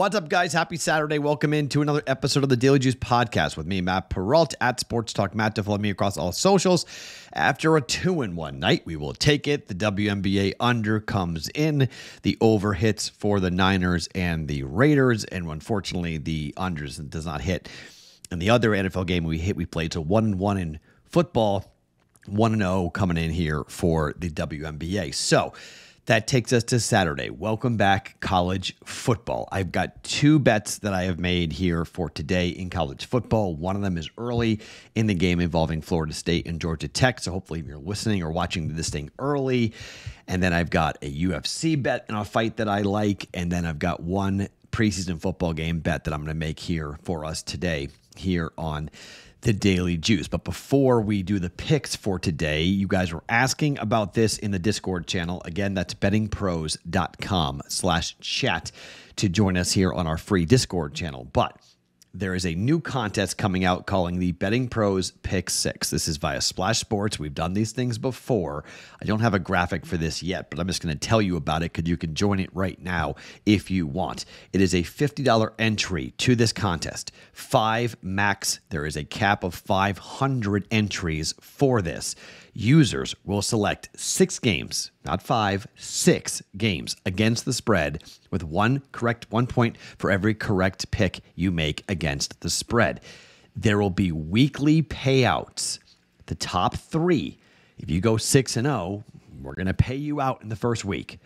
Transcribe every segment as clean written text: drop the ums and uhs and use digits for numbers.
What's up, guys? Happy Saturday. Welcome into another episode of the Daily Juice podcast with me, Matt Perrault, at Sports Talk Matt, to follow me across all socials. After a 2-1 night, we will take it. The WNBA under comes in. The over hits for the Niners and the Raiders, and unfortunately, the unders does not hit. And the other NFL game we played, so 1-1 in football, 1-0 coming in here for the WNBA. So that takes us to Saturday. Welcome back, college football. I've got two bets that I have made here for today in college football. One of them is early in the game involving Florida State and Georgia Tech. So hopefully you're listening or watching this thing early. And then I've got a UFC bet and a fight that I like. And then I've got one preseason football game bet that I'm going to make here for us today here on the Daily Juice. But before we do the picks for today, you guys were asking about this in the Discord channel. Again, that's bettingpros.com/chat to join us here on our free Discord channel. But there is a new contest coming out calling the Betting Pros Pick 6. This is via Splash Sports. We've done these things before. I don't have a graphic for this yet, but I'm just going to tell you about it because you can join it right now if you want. It is a $50 entry to this contest. 5 max. There is a cap of 500 entries for this. Users will select 6 games, not 5, 6 games against the spread with 1 point for every correct pick you make against the spread. There will be weekly payouts. The top 3, if you go 6-0, we're going to pay you out in the first week.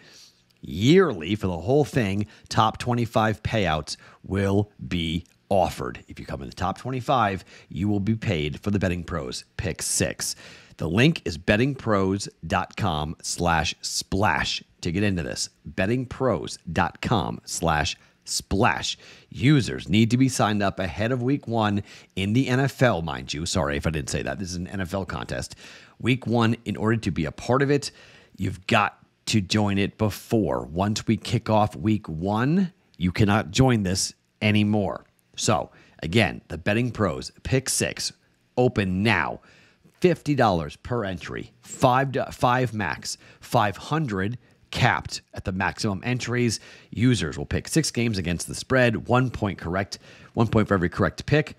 Yearly, for the whole thing, top 25 payouts will be offered. If you come in the top 25, you will be paid for the Betting Pros Pick 6. The link is bettingpros.com/splash to get into this. bettingpros.com/splash. Users need to be signed up ahead of week 1 in the NFL, mind you. Sorry if I didn't say that. This is an NFL contest. Week 1, in order to be a part of it, you've got to join it before. Once we kick off week 1, you cannot join this anymore. So, again, the Betting Pros Pick 6, open now. $50 per entry, 5 max, 500 capped at the maximum entries. Users will pick 6 games against the spread, 1 point correct, 1 point for every correct pick.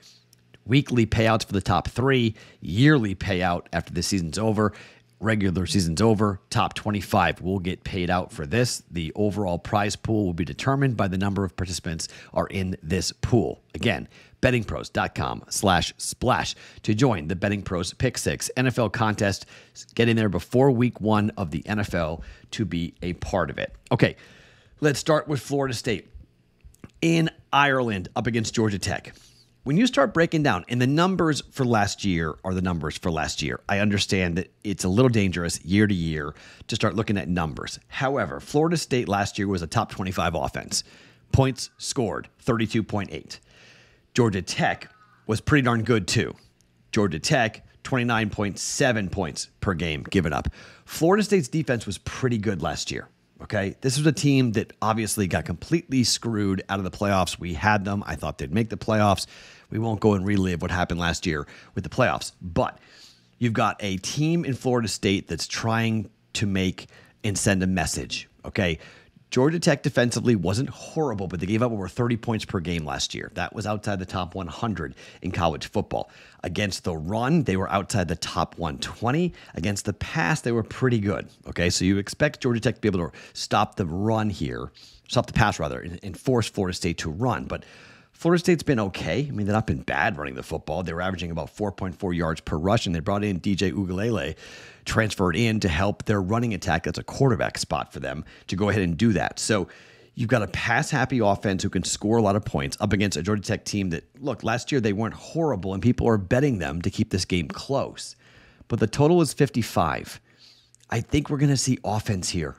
Weekly payouts for the top 3, yearly payout after the season's over. Regular season's over, top 25 will get paid out for this. The overall prize pool will be determined by the number of participants are in this pool. Again, bettingpros.com/splash to join the Betting Pros Pick 6 NFL contest. Get in there before week 1 of the NFL to be a part of it. Okay, let's start with Florida State in Ireland up against Georgia Tech. When you start breaking down, and the numbers for last year are the numbers for last year, I understand that it's a little dangerous year to year to start looking at numbers. However, Florida State last year was a top 25 offense. Points scored, 32.8. Georgia Tech was pretty darn good too. Georgia Tech, 29.7 points per game given up. Florida State's defense was pretty good last year. Okay, this was a team that obviously got completely screwed out of the playoffs. We had them. I thought they'd make the playoffs. We won't go and relive what happened last year with the playoffs. But you've got a team in Florida State that's trying to make and send a message. Okay, Georgia Tech defensively wasn't horrible, but they gave up over 30 points per game last year. That was outside the top 100 in college football. Against the run, they were outside the top 120. Against the pass, they were pretty good. Okay, so you expect Georgia Tech to be able to stop the run here, stop the pass rather, and force Florida State to run. But Florida State's been okay. I mean, they've not been bad running the football. They were averaging about 4.4 yards per rush, and they brought in DJ Uiagalelei, transferred in to help their running attack. That's a quarterback spot for them to go ahead and do that. So you've got a pass-happy offense who can score a lot of points up against a Georgia Tech team that, look, last year they weren't horrible, and people are betting them to keep this game close. But the total is 55. I think we're going to see offense here.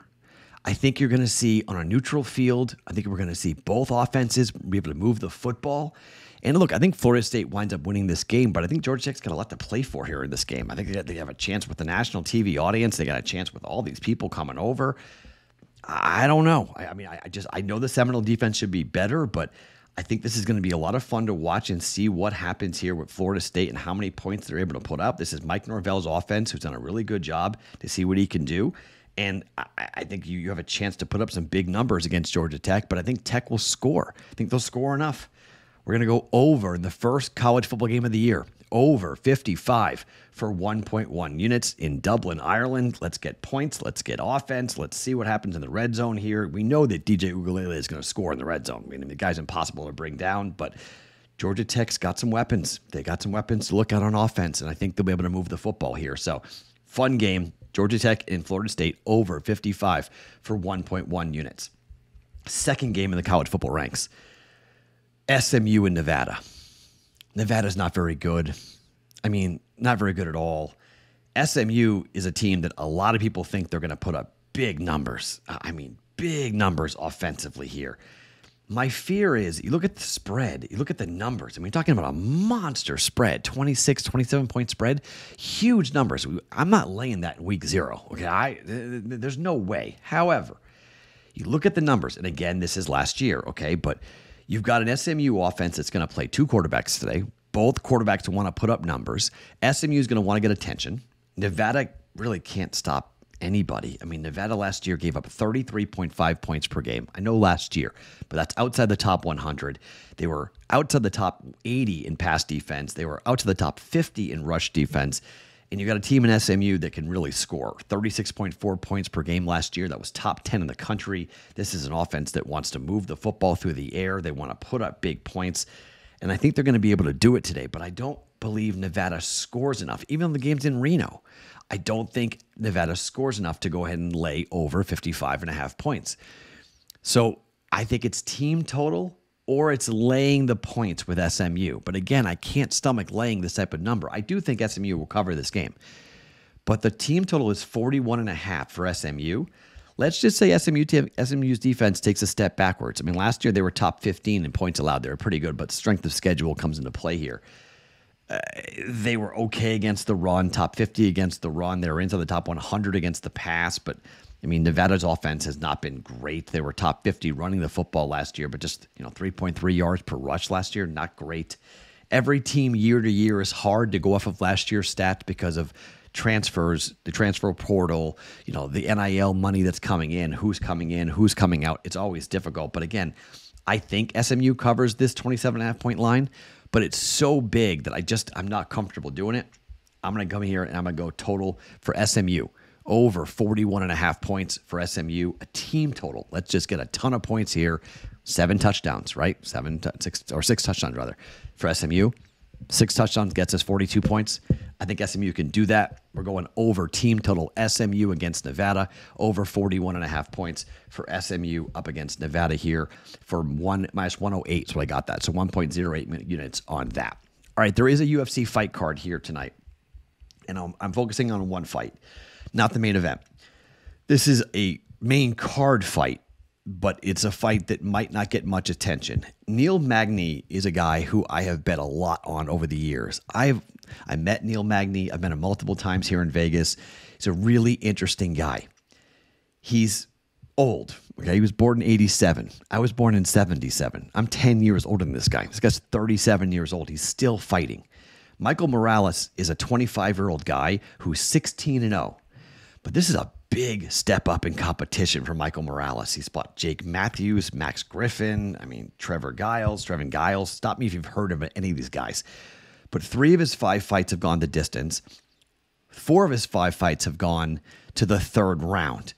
I think you're going to see on a neutral field, I think we're going to see both offenses be able to move the football. And look, I think Florida State winds up winning this game, but I think Georgia Tech's got a lot to play for here in this game. I think they have a chance with the national TV audience. They got a chance with all these people coming over. I don't know. I know the Seminole defense should be better, but I think this is going to be a lot of fun to watch and see what happens here with Florida State and how many points they're able to put up. This is Mike Norvell's offense, who's done a really good job to see what he can do. And I think you have a chance to put up some big numbers against Georgia Tech, but I think Tech will score. I think they'll score enough. We're going to go over in the first college football game of the year. Over 55 for 1.1 units in Dublin, Ireland. Let's get points. Let's get offense. Let's see what happens in the red zone here. We know that DJ Uiagalelei is going to score in the red zone. I mean, the guy's impossible to bring down, but Georgia Tech's got some weapons. They got some weapons to look at on offense, and I think they'll be able to move the football here. So, fun game. Georgia Tech and Florida State over 55 for 1.1 units. Second game in the college football ranks. SMU and Nevada. Nevada's not very good. I mean, not very good at all. SMU is a team that a lot of people think they're going to put up big numbers. I mean, big numbers offensively here. My fear is, you look at the spread, you look at the numbers. I mean, talking about a monster spread, 26, 27-point spread, huge numbers. I'm not laying that in week 0. Okay, there's no way. However, you look at the numbers, and again, this is last year, okay, but you've got an SMU offense that's going to play 2 quarterbacks today. Both quarterbacks want to put up numbers. SMU is going to want to get attention. Nevada really can't stop anybody. I mean, Nevada last year gave up 33.5 points per game. I know last year, but that's outside the top 100. They were outside the top 80 in pass defense. They were out to the top 50 in rush defense. And you got a team in SMU that can really score. 36.4 points per game last year. That was top 10 in the country. This is an offense that wants to move the football through the air. They want to put up big points. And I think they're going to be able to do it today. But I don't believe Nevada scores enough. Even though the game's in Reno, I don't think Nevada scores enough to go ahead and lay over 55.5 points. So I think it's team total or it's laying the points with SMU. But again, I can't stomach laying this type of number. I do think SMU will cover this game. But the team total is 41.5 for SMU. Let's just say SMU's defense takes a step backwards. I mean, last year they were top 15 in points allowed. They were pretty good, but strength of schedule comes into play here. They were okay against the run, top 50 against the run. They were into the top 100 against the pass, but I mean, Nevada's offense has not been great. They were top 50 running the football last year, but just 3.3 yards per rush last year, not great. Every team year to year is hard to go off of last year's stats because of transfers, the transfer portal, the NIL money that's coming in, who's coming out. It's always difficult. But again, I think SMU covers this 27.5 point line, but it's so big that I'm not comfortable doing it. I'm going to come here and I'm going to go total for SMU. Over 41.5 points for SMU, a team total. Let's just get a ton of points here. 7 touchdowns, right? 6 touchdowns rather for SMU. 6 touchdowns gets us 42 points. I think SMU can do that. We're going over team total SMU against Nevada, over 41.5 points for SMU up against Nevada here for minus 108. So I got that. So 1.08 units on that. All right, there is a UFC fight card here tonight, and I'm focusing on one fight, not the main event. This is a main card fight, but it's a fight that might not get much attention. Neil Magny is a guy who I have bet a lot on over the years. I met Neil Magny. I've met him multiple times here in Vegas. He's a really interesting guy. He's old. Okay, he was born in 87. I was born in 77. I'm 10 years older than this guy. This guy's 37 years old. He's still fighting. Michael Morales is a 25-year-old guy who's 16-0. But this is a big step up in competition for Michael Morales. He's fought Jake Matthews, Max Griffin, Trevin Giles. Stop me if you've heard of any of these guys. But 3 of his 5 fights have gone the distance. 4 of his 5 fights have gone to the 3rd round.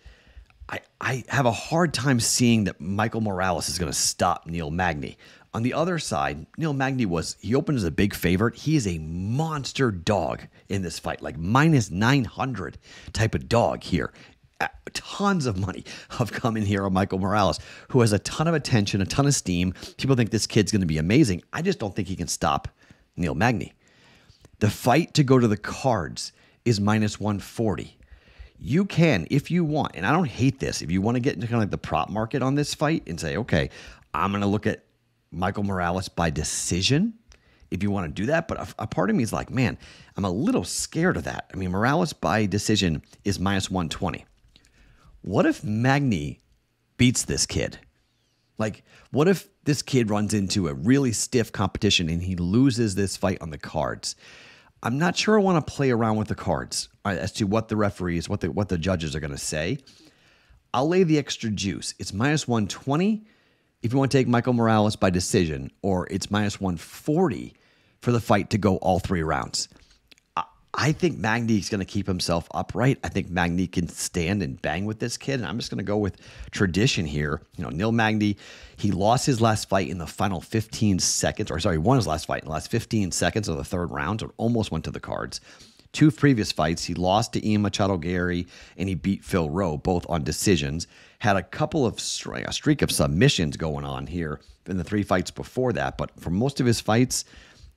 I have a hard time seeing that Michael Morales is going to stop Neil Magny. On the other side, Neil Magny he opened as a big favorite. He is a monster dog in this fight, like minus 900 type of dog here. Tons of money have come in here on Michael Morales, who has a ton of attention, a ton of steam. People think this kid's going to be amazing. I just don't think he can stop Neil Magny. The fight to go to the cards is minus 140. You can, if you want, and I don't hate this, if you want to get into kind of like the prop market on this fight and say, okay, I'm going to look at Michael Morales by decision, if you want to do that. But a part of me is like, man, I'm a little scared of that. I mean, Morales by decision is minus 120. What if Magny beats this kid? Like, what if this kid runs into a really stiff competition and he loses this fight on the cards? I'm not sure I want to play around with the cards as to what the referees, what the judges are going to say. I'll lay the extra juice. It's minus 120 if you want to take Michael Morales by decision, or it's minus 140 for the fight to go all 3 rounds. I think Magny's going to keep himself upright. I think Magny can stand and bang with this kid, and I'm just going to go with tradition here. Neil Magny, he lost his last fight in the final 15 seconds, he won his last fight in the last 15 seconds of the 3rd round, so it almost went to the cards. 2 previous fights, he lost to Ian Machado Gary, and he beat Phil Rowe, both on decisions. Had a couple of a streak of submissions going on here in the 3 fights before that, but for most of his fights,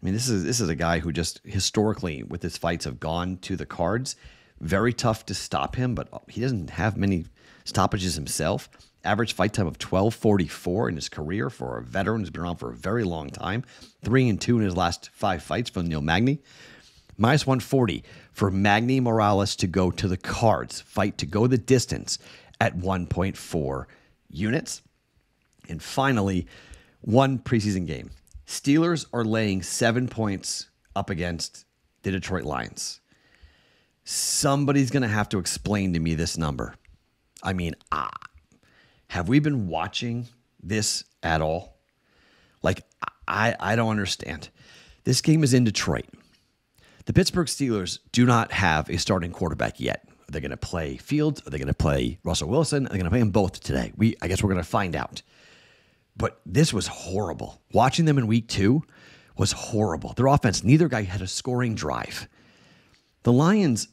this is a guy who just historically with his fights have gone to the cards. Very tough to stop him, but he doesn't have many stoppages himself. Average fight time of 12:44 in his career for a veteran who's been around for a very long time. 3-2 in his last 5 fights from Neil Magny. Minus 140 for Magny Morales to go to the cards, fight to go the distance at 1.4 units. And finally, one preseason game. Steelers are laying 7 points up against the Detroit Lions. Somebody's going to have to explain to me this number. Have we been watching this at all? I don't understand. This game is in Detroit. The Pittsburgh Steelers do not have a starting quarterback yet. Are they going to play Fields? Are they going to play Russell Wilson? Are they going to play them both today? I guess we're going to find out. But this was horrible. Watching them in week 2 was horrible. Their offense, neither guy had a scoring drive. The Lions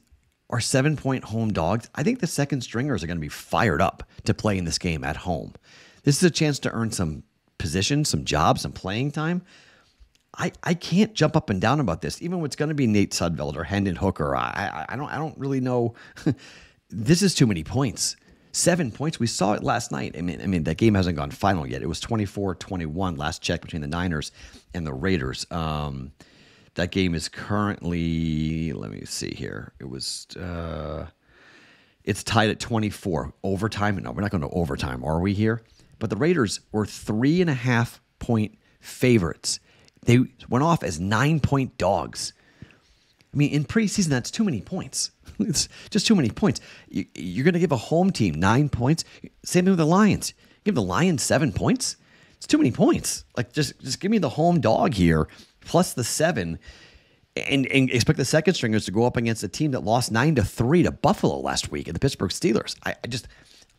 are 7-point home dogs. I think the second stringers are going to be fired up to play in this game at home. This is a chance to earn some position, some jobs, some playing time. I can't jump up and down about this, even when it's going to be Nate Sudfeld or Hendon Hooker. I don't really know. This is too many points. 7 points. We saw it last night. That game hasn't gone final yet. It was 24-21 last check between the Niners and the Raiders. That game is currently, let me see here. It's tied at 24. Overtime? No, we're not going to overtime, are we here? But the Raiders were 3.5-point favorites. They went off as 9-point dogs. In preseason, that's too many points. It's just too many points. You're going to give a home team 9 points. Same thing with the Lions. Give the Lions 7 points. It's too many points. Just give me the home dog here, plus the 7, and expect the second stringers to go up against a team that lost 9-3 to Buffalo last week, and the Pittsburgh Steelers.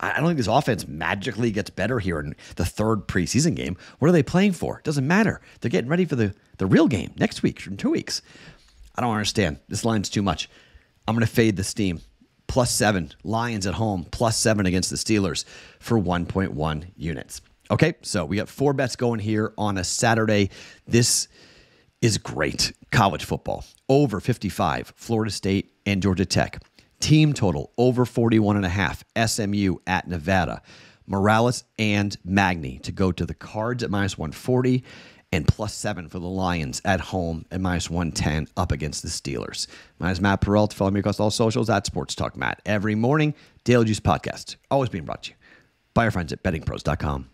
I don't think this offense magically gets better here in the 3rd preseason game. What are they playing for? It doesn't matter. They're getting ready for the real game next week, in 2 weeks. I don't understand. This line's too much. I'm going to fade the steam. Plus 7. Lions at home. Plus 7 against the Steelers for 1.1 units. Okay, so we got 4 bets going here on a Saturday. This is great. College football. Over 55. Florida State and Georgia Tech. Team total over 41.5. SMU at Nevada. Morales and Magny to go to the cards at minus 140. And plus 7 for the Lions at home at minus 110 up against the Steelers. My name is Matt Perrault. Follow me across all socials at Sports Talk Matt. Every morning, Daily Juice Podcast. Always being brought to you by our friends at BettingPros.com.